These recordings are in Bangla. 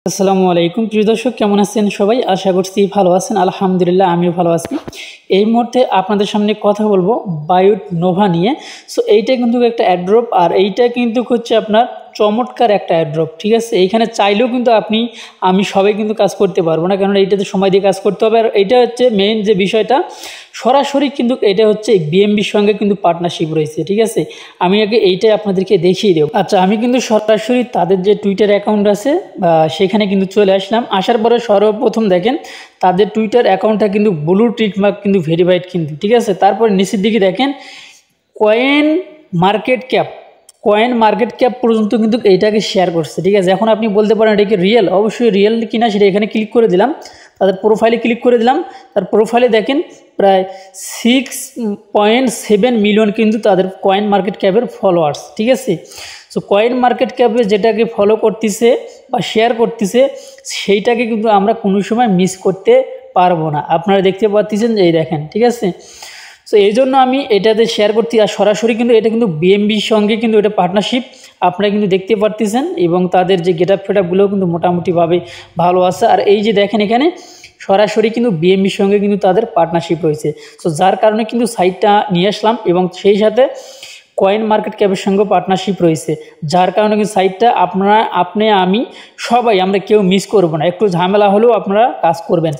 আসসালামু আলাইকুম প্রিয় দর্শক, কেমন আছেন সবাই? আশা করছি ভালো আছেন। আলহামদুলিল্লাহ, আমিও ভালো আছি। এই মুহূর্তে আপনাদের সামনে কথা বলবো বায়োট নোভা নিয়ে। সো এইটা কিন্তু একটা অ্যাড্রপ, আর এইটা কিন্তু হচ্ছে আপনার চমৎকার একটা অ্যাড্রপ, ঠিক আছে। এইখানে চাইলেও কিন্তু আমি সবাই কিন্তু কাজ করতে পারবো না, কারণ এইটাতে সময় দিয়ে কাজ করতে হবে। আর এইটা হচ্ছে মেইন যে বিষয়টা, সরাসরি কিন্তু এটা হচ্ছে বিএমবির সঙ্গে কিন্তু পার্টনারশিপ রয়েছে, ঠিক আছে। আমি আগে এইটাই আপনাদেরকে দেখিয়ে দেবো। আচ্ছা, আমি কিন্তু সরাসরি তাদের যে টুইটার অ্যাকাউন্ট আছে সেখানে কিন্তু চলে আসলাম। আসার পরে সর্বপ্রথম দেখেন তাদের টুইটার অ্যাকাউন্টটা কিন্তু ব্লু টিক মার্ক কিন্তু ভেরিফাইড কিন্তু, ঠিক আছে। তারপর নিচের দিকে দেখেন কয়েন মার্কেট ক্যাপ পর্যন্ত কিন্তু এইটাকে শেয়ার করছে, ঠিক আছে। এখন আপনি বলতে পারেন এটা কি রিয়েল? অবশ্যই রিয়েল কিনা সেটা এখানে ক্লিক করে দিলাম, তাদের প্রোফাইলে ক্লিক করে দিলাম। তার প্রোফাইলে দেখেন প্রায় 6.7 মিলিয়ন কিন্তু তাদের কয়েন মার্কেট ক্যাপের ফলোয়ার্স, ঠিক আছে। সো কয়েন মার্কেট ক্যাপে যেটাকে ফলো করতেছে বা শেয়ার করতেছে সেইটাকে কিন্তু আমরা কোনো সময় মিস করতে পারবো না। আপনারা দেখতে পাচ্ছেন যে এই দেখেন, ঠিক আছে। সো এই জন্য আমি এটাতে শেয়ার করছি। আর সরাসরি কিন্তু এটা কিন্তু বিএমবির সঙ্গে কিন্তু এটা পার্টনারশিপ আপনারা কিন্তু দেখতে পারতেছেন, এবং তাদের যে গেট আপ ফেটআপগুলোও কিন্তু মোটামুটিভাবে ভালো আছে। আর এই যে দেখেন এখানে সরাসরি কিন্তু বিএমবির সঙ্গে কিন্তু তাদের পার্টনারশিপ রয়েছে। সো যার কারণে কিন্তু সাইটটা নিয়ে আসলাম, এবং সেই সাথে কয়েন মার্কেট ক্যাপের সঙ্গে পার্টনারশিপ রয়েছে, যার কারণে কিন্তু সাইটটা আপনি আমি সবাই আমরা কেউ মিস করব না। একটু ঝামেলা হলেও আপনারা কাজ করবেন,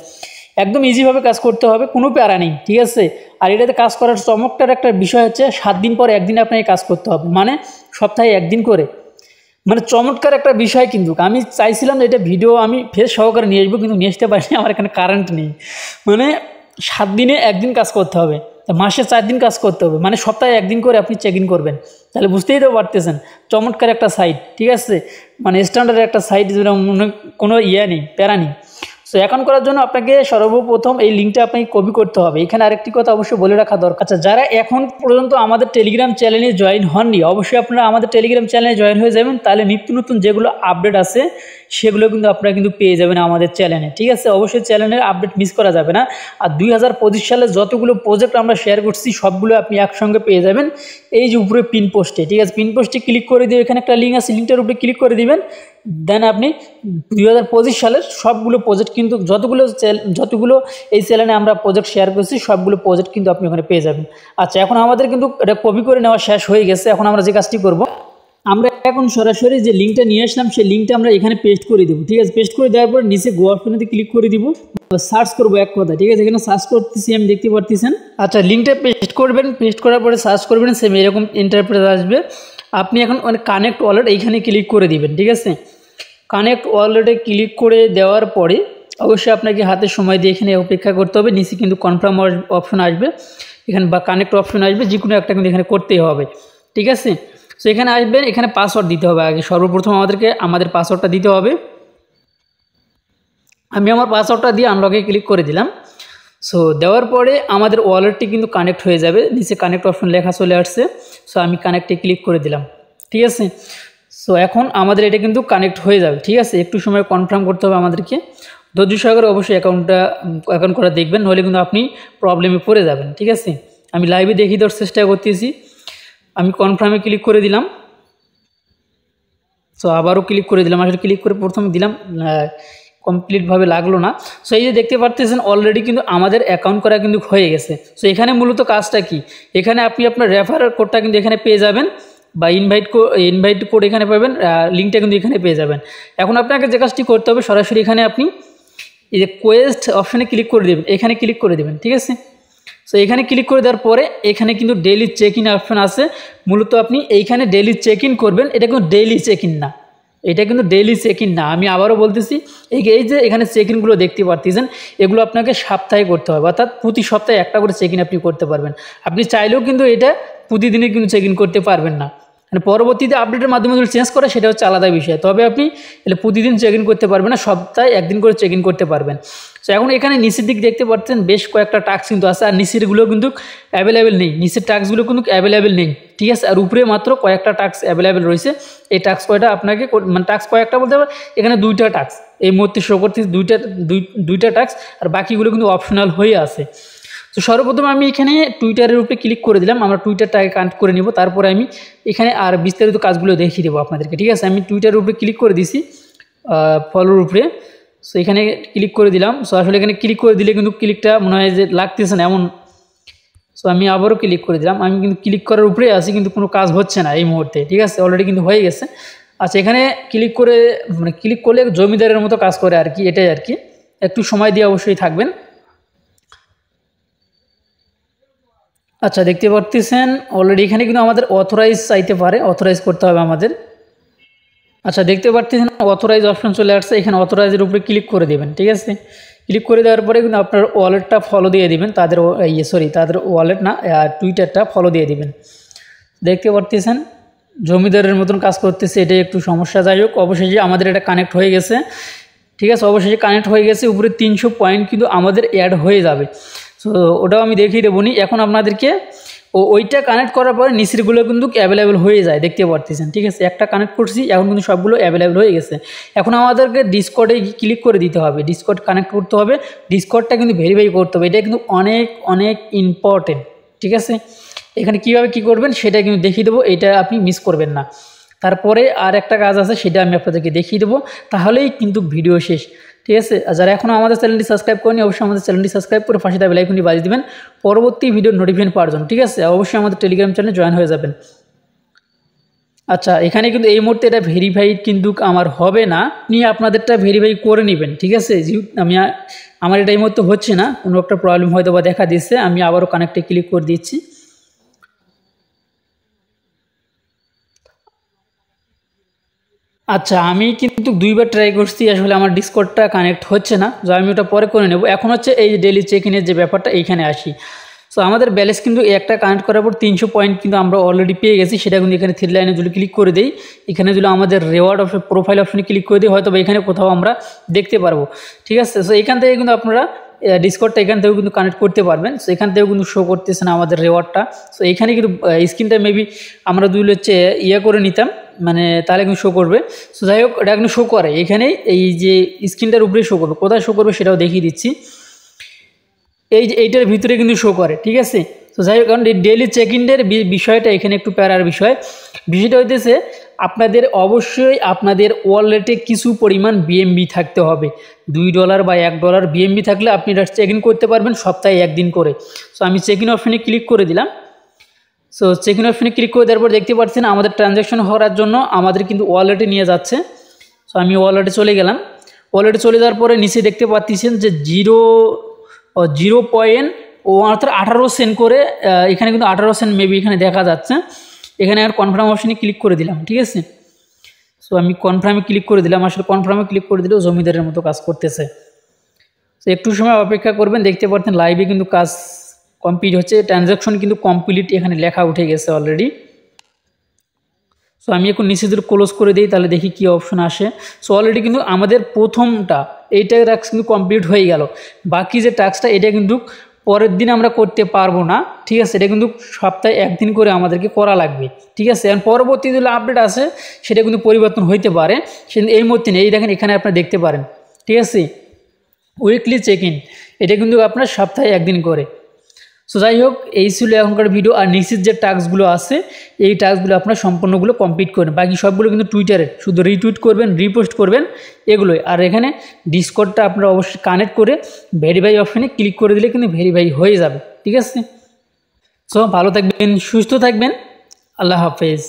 একদম ইজিভাবে কাজ করতে হবে, কোনো প্যারা নেই, ঠিক আছে। আর এটাতে কাজ করার চমকটার একটা বিষয় হচ্ছে 7 দিন পর একদিন আপনাকে কাজ করতে হবে, মানে সপ্তাহে একদিন করে, মানে চমৎকার একটা বিষয়। কিন্তু আমি চাইছিলাম যে এটা ভিডিও আমি ফেস সহকারে নিয়ে আসবো, কিন্তু নিয়ে আসতে পারিনি, আমার এখানে কারেন্ট নেই। মানে 7 দিনে একদিন কাজ করতে হবে, মাসে 4 দিন কাজ করতে হবে, মানে সপ্তাহে একদিন করে আপনি চেক ইন করবেন। তাহলে বুঝতেই তো পারতেছেন চমৎকার একটা সাইট, ঠিক আছে। মানে স্ট্যান্ডার্ড একটা সাইট, যেটা কোনো নেই, প্যারা নেই। সো অ্যাকাউন্ট করার জন্য আপনাকে সর্বপ্রথম এই লিঙ্কটা আপনাকে কপি করতে হবে। এখানে আরেকটি কথা অবশ্যই বলে রাখা দরকার। আচ্ছা, যারা এখন পর্যন্ত আমাদের টেলিগ্রাম চ্যানেলে জয়েন হননি, অবশ্যই আপনারা আমাদের টেলিগ্রাম চ্যানেলে জয়েন হয়ে যাবেন, তাহলে নিত্য নতুন যেগুলো আপডেট আছে সেগুলো কিন্তু আপনারা কিন্তু পেয়ে যাবেন আমাদের চ্যানেলে, ঠিক আছে। অবশ্যই চ্যানেলের আপডেট মিস করা যাবে না। আর 2025 সালে যতগুলো প্রজেক্ট আমরা শেয়ার করছি সবগুলো আপনি একসঙ্গে পেয়ে যাবেন এই যে উপরে পিন পোস্টে, ঠিক আছে। পিন পোস্টে ক্লিক করে দিয়ে এখানে একটা লিঙ্ক আছে, লিঙ্কটার উপরে ক্লিক করে দিবেন। দেন আপনি 2025 সালের সবগুলো প্রজেক্ট কিন্তু যতগুলো এই চ্যানেলে আমরা প্রজেক্ট শেয়ার করছি সবগুলো প্রজেক্ট কিন্তু আপনি ওখানে পেয়ে যাবেন। আচ্ছা, এখন আমাদের কিন্তু এটা কপি করে নেওয়া শেষ হয়ে গেছে। এখন আমরা যে কাজটি করব, আমরা এখন সরাসরি যে লিঙ্কটা নিয়ে আসলাম সেই লিঙ্কটা আমরা এখানে পেস্ট করে দেবো, ঠিক আছে। পেস্ট করে দেওয়ার পর নিচে গো অপশনেতে ক্লিক করে দিব, সার্চ করবো এক কথা, ঠিক আছে। এখানে সার্চ করতেছি আমি, দেখতে পারতেছেন। আচ্ছা, লিঙ্কটা পেস্ট করবেন, পেস্ট করার পরে সার্চ করবেন, সেম এরকম ইন্টারপ্রেট আসবে। আপনি এখন কানেক্ট ওয়ালেট এইখানে ক্লিক করে দিবেন, ঠিক আছে। কানেক্ট ওয়ালেটে ক্লিক করে দেওয়ার পরে অবশ্যই আপনাকে হাতে সময় দিয়ে এখানে অপেক্ষা করতে হবে। নিচে কিন্তু কনফার্ম অপশন আসবে এখানে, বা কানেক্ট অপশন আসবে, যে কোনো একটা কিন্তু এখানে করতেই হবে, ঠিক আছে। সো এখানে আসবেন, এখানে পাসওয়ার্ড দিতে হবে আগে। সর্বপ্রথম আমাদের পাসওয়ার্ডটা দিতে হবে। আমি আমার পাসওয়ার্ডটা দিয়ে আনলকে ক্লিক করে দিলাম। সো দেওয়ার পরে আমাদের ওয়ালেটটি কিন্তু কানেক্ট হয়ে যাবে, নিচে কানেক্ট অপশন লেখা চলে আসছে। সো আমি কানেক্টে ক্লিক করে দিলাম, ঠিক আছে। সো এখন আমাদের এটা কিন্তু কানেক্ট হয়ে যাবে, ঠিক আছে। একটু সময় কনফার্ম করতে হবে আমাদেরকে। ধৈর্য সহকারে অবশ্যই অ্যাকাউন্ট করা দেখবেন, নইলে কিন্তু আপনি প্রবলেমে পড়ে যাবেন, ঠিক আছে। আমি লাইভে দেখিয়ে দেওয়ার চেষ্টা করতেছি। আমি কনফার্মে ক্লিক করে দিলাম। সো আবারও ক্লিক করে দিলাম। আসলে ক্লিক করে প্রথমে দিলাম, কমপ্লিটভাবে লাগলো না। সো এই যে দেখতে পারতেছেন অলরেডি কিন্তু আমাদের অ্যাকাউন্ট করা কিন্তু হয়ে গেছে। সো এখানে মূলত কাজটা কি, এখানে আপনি আপনার রেফারেল কোডটা কিন্তু এখানে পেয়ে যাবেন, বা ইনভাইট কোড এখানে পাবেন, লিঙ্কটা কিন্তু এখানে পেয়ে যাবেন। এখন আপনাকে যে কাজটি করতে হবে, সরাসরি এখানে আপনি এই যে কোয়েস্ট অপশানে ক্লিক করে দেবেন, এখানে ক্লিক করে দেবেন, ঠিক আছে। সো এখানে ক্লিক করে দেওয়ার পরে এখানে কিন্তু ডেইলি চেক ইন অপশন আছে। মূলত আপনি এইখানে ডেইলি চেক ইন করবেন, এটা কিন্তু ডেইলি চেক ইন না, এটা কিন্তু ডেইলি চেক ইন না। আমি আবারও বলতেছি, এই যে এখানে চেক ইনগুলো দেখতে পারতেছেন, এগুলো আপনাকে সাপ্তাহে করতে হবে, অর্থাৎ প্রতি সপ্তাহে একটা করে চেক ইন আপনি করতে পারবেন। আপনি চাইলেও কিন্তু এটা প্রতিদিনই কিন্তু চেক ইন করতে পারবেন না, মানে পরবর্তীতে আপডেটের মাধ্যমে যদি চেঞ্জ করে সেটা হচ্ছে আলাদা বিষয়। তবে আপনি এলে প্রতিদিন চেক ইন করতে পারবেন না, সপ্তাহে একদিন করে চেক ইন করতে পারবেন। সো এখন এখানে নিচের দিক দেখতে পাচ্ছেন বেশ কয়েকটা টাস্ক কিন্তু আছে, আর নিচেরগুলো কিন্তু অ্যাভেলেবেল নেই, নিচের টাস্কগুলো কিন্তু অ্যাভেলেবেল নেই, ঠিক আছে। আর উপরে মাত্র কয়েকটা টাস্ক অ্যাভেলেবেল রয়েছে। এই টাস্ক কয়টা আপনাকে, মানে টাস্ক কয়েকটা বলতে হবে, এখানে 2টা টাস্ক এই মুহূর্তে শো করতেছে, দুইটা টাস্ক, আর বাকিগুলো কিন্তু অপশনাল হয়ে আছে। তো সর্বপ্রথম আমি এখানে টুইটারের উপরে ক্লিক করে দিলাম, আমরা টুইটারটাকে কানেক্ট করে নিব। তারপরে আমি এখানে আর বিস্তারিত কাজগুলো দেখিয়ে দেবো আপনাদেরকে, ঠিক আছে। আমি টুইটারের উপরে ক্লিক করে দিছি। ফলোর উপরে। সো এখানে ক্লিক করে দিলাম। সো আসলে এখানে ক্লিক করে দিলে কিন্তু ক্লিকটা মনে হয় যে লাগতেছে না এমন। সো আমি আবারও ক্লিক করে দিলাম। আমি কিন্তু ক্লিক করার উপরে আছি কিন্তু কোনো কাজ হচ্ছে না এই মুহূর্তে, ঠিক আছে, অলরেডি কিন্তু হয়ে গেছে। আচ্ছা, এখানে ক্লিক করে মানে ক্লিক করলে জমিদারের মতো কাজ করে আর কি, এটাই আর কি। একটু সময় দিয়ে অবশ্যই থাকবেন। আচ্ছা, দেখতে পাচ্ছেন অলরেডি এখানে কিন্তু আমাদের অথরাইজ চাইতে পারে, অথরাইজ করতে হবে আমাদের। আচ্ছা, দেখতে পাচ্ছেন অথরাইজ অপশন চলে আসছে, এখানে অথরাইজের উপরে ক্লিক করে দেবেন, ঠিক আছে। ক্লিক করে দেওয়ার পরে কিন্তু আপনার ওয়ালেটটা ফলো দিয়ে দিবেন, তাদের তাদের ওয়ালেট না, টুইটারটা ফলো দিয়ে দিবেন। দেখতে পাচ্ছেন জমিদারের মতন কাজ করতেছে, এটাই একটু সমস্যা। যাই হোক, অবশেষে আমাদের এটা কানেক্ট হয়ে গেছে, ঠিক আছে, অবশেষে কানেক্ট হয়ে গেছে। উপরে 300 পয়েন্ট কিন্তু আমাদের অ্যাড হয়ে যাবে। সো ওটাও আমি দেখিয়ে দেবো নি এখন আপনাদেরকে। ওইটা কানেক্ট করার পরে নিচেরগুলো কিন্তু অ্যাভেলেবেল হয়ে যায়, দেখতে পারতেছেন, ঠিক আছে। একটা কানেক্ট করছি, এখন কিন্তু সবগুলো অ্যাভেলেবেল হয়ে গেছে। এখন আমাদেরকে ডিসকর্ডে ক্লিক করে দিতে হবে, ডিসকর্ড কানেক্ট করতে হবে, ডিসকর্ডটা কিন্তু ভেরিফাই করতে হবে। এটা কিন্তু অনেক অনেক ইম্পর্টেন্ট, ঠিক আছে। এখানে কীভাবে কী করবেন সেটা কিন্তু দেখিয়ে দেবো, এটা আপনি মিস করবেন না। তারপরে আর একটা কাজ আছে, সেটা আমি আপনাদেরকে দেখিয়ে দেবো, তাহলেই কিন্তু ভিডিও শেষ, ঠিক আছে। আর যারা এখনও আমাদের চ্যানেলটি সাবস্ক্রাইব করেনি, অবশ্যই আমাদের চ্যানেলটি সাবস্ক্রাইব করে পাশে থাকা বেল আইকনটি বাজিয়ে দেবেন পরবর্তী ভিডিওর নোটিফিকেশন পাওয়ার জন্য, ঠিক আছে। অবশ্যই আমাদের টেলিগ্রাম চ্যানেলে জয়েন হয়ে যাবেন। আচ্ছা, এখানে কিন্তু এই মুহূর্তে এটা ভেরিফাইড কিন্তু আমার হবে না, আপনি আপনাদেরটা ভেরিফাই করে নেবেন, ঠিক আছে। আমার এটা এই মুহূর্তে হচ্ছে না, কোনো একটা প্রবলেম হয়তো বা দেখা দিচ্ছে। আমি আবারও কানেক্টে ক্লিক করে দিচ্ছি। আচ্ছা, আমি কিন্তু 2বার ট্রাই করছি, আসলে আমার ডিসকর্ডটা কানেক্ট হচ্ছে না। যা আমি ওটা পরে করে নেব। এখন হচ্ছে এই ডেইলি চেক ইনের যে ব্যাপারটা, এইখানে আসি। সো আমাদের ব্যালেন্স কিন্তু একটা কানেক্ট করার পর 300 পয়েন্ট কিন্তু আমরা অলরেডি পেয়ে গেছি। সেটা কিন্তু এখানে 3 লাইনে যদি ক্লিক করে দিই, এখানে যদি আমাদের রেওয়ার্ড অপশন প্রোফাইল অপশনে ক্লিক করে দিই, হয়তো এখানে কোথাও আমরা দেখতে পারবো, ঠিক আছে। সো এখান থেকে কিন্তু আপনারা ডিসকর্ডটা এখান থেকেও কিন্তু কানেক্ট করতে পারবেন। সো এখান থেকেও কিন্তু শো করতেছে না আমাদের রেওয়ার্ডটা। সো এখানে কিন্তু স্ক্রিনটা মেবি আমরা দুই হচ্ছে করে নিতাম, মানে তাহলে কিন্তু শো করবে। সো যাই হোক, এটা কিন্তু শো করে এখানে, এই যে স্ক্রিনটার উপরে শো করবে, কোথায় শো করবে সেটাও দেখিয়ে দিচ্ছি। এই যে এইটার ভিতরে কিন্তু শো করে, ঠিক আছে। তো যাই হোক, কারণ ডেইলি চেক ইনের বিষয়টা এখানে একটু প্যারার বিষয়টা হইতেছে আপনাদের অবশ্যই আপনাদের ওয়ালেটে কিছু পরিমাণ বিএমবি থাকতে হবে। $2 বা $1 বিএমবি থাকলে আপনি এটা চেক ইন করতে পারবেন সপ্তাহে 1 দিন করে। সো আমি চেক ইন অপশনে ক্লিক করে দিলাম। সো চেক ইন অপশনে ক্লিক করে দেওয়ার পর দেখতে পাচ্ছেন আমাদের ট্রানজ্যাকশন হওয়ার জন্য আমাদের কিন্তু ওয়ালেটে নিয়ে যাচ্ছে। সো আমি ওয়ালেটে চলে গেলাম। ওয়ালেটে চলে যাওয়ার পরে নিচে দেখতে পাচ্ছেন যে 0.18 সেন্ট করে, এখানে কিন্তু 18 সেন্ট মেবি এখানে দেখা যাচ্ছে। এখানে আর কনফার্ম অপশনে ক্লিক করে দিলাম, ঠিক আছে। সো আমি কনফার্মে ক্লিক করে দিলাম। আসলে কনফার্মে ক্লিক করে দিলেও জমিদারের মতো কাজ করতেছে। তো একটু সময় অপেক্ষা করবেন, দেখতে পাচ্ছেন লাইভে কিন্তু কাজ কমপ্লিট হচ্ছে, ট্রানজ্যাকশন কিন্তু কমপ্লিট এখানে লেখা উঠে গেছে অলরেডি। সো আমি এখন নিচে যদি ক্লোজ করে দিই, তাহলে দেখি কী অপশন আসে। সো অলরেডি কিন্তু আমাদের প্রথমটা এইটা টাস্ক কিন্তু কমপ্লিট হয়ে গেল। বাকি যে টাস্কটা এটা কিন্তু পরের দিন আমরা করতে পারবো না, ঠিক আছে। এটা কিন্তু সপ্তাহে 1 দিন করে আমাদেরকে করা লাগবে, ঠিক আছে। আর পরবর্তী যে আপডেট আছে সেটা কিন্তু পরিবর্তন হইতে পারে, সেটা এই মুহূর্তে নেই। দেখেন এখানে আপনারা দেখতে পারেন, ঠিক আছে, উইকলি চেক ইন, এটা কিন্তু আপনার সপ্তাহে 1 দিন করে। সো যাই হোক, এই ছিল এখনকার ভিডিও। আর নিচের যে টাস্কগুলো আছে এই টাস্কগুলো আপনার সম্পূর্ণগুলো কমপ্লিট করবেন। বাকি সবগুলো কিন্তু টুইটারে শুধু রিটুইট করবেন, রিপোস্ট করবেন, এগুলোই। আর এখানে ডিসকর্ডটা আপনারা অবশ্যই কানেক্ট করে ভেরিফাই অপশানে ক্লিক করে দিলে কিন্তু ভেরিফাই হয়ে যাবে, ঠিক আছে। সো ভালো থাকবেন, সুস্থ থাকবেন, আল্লাহ হাফেজ।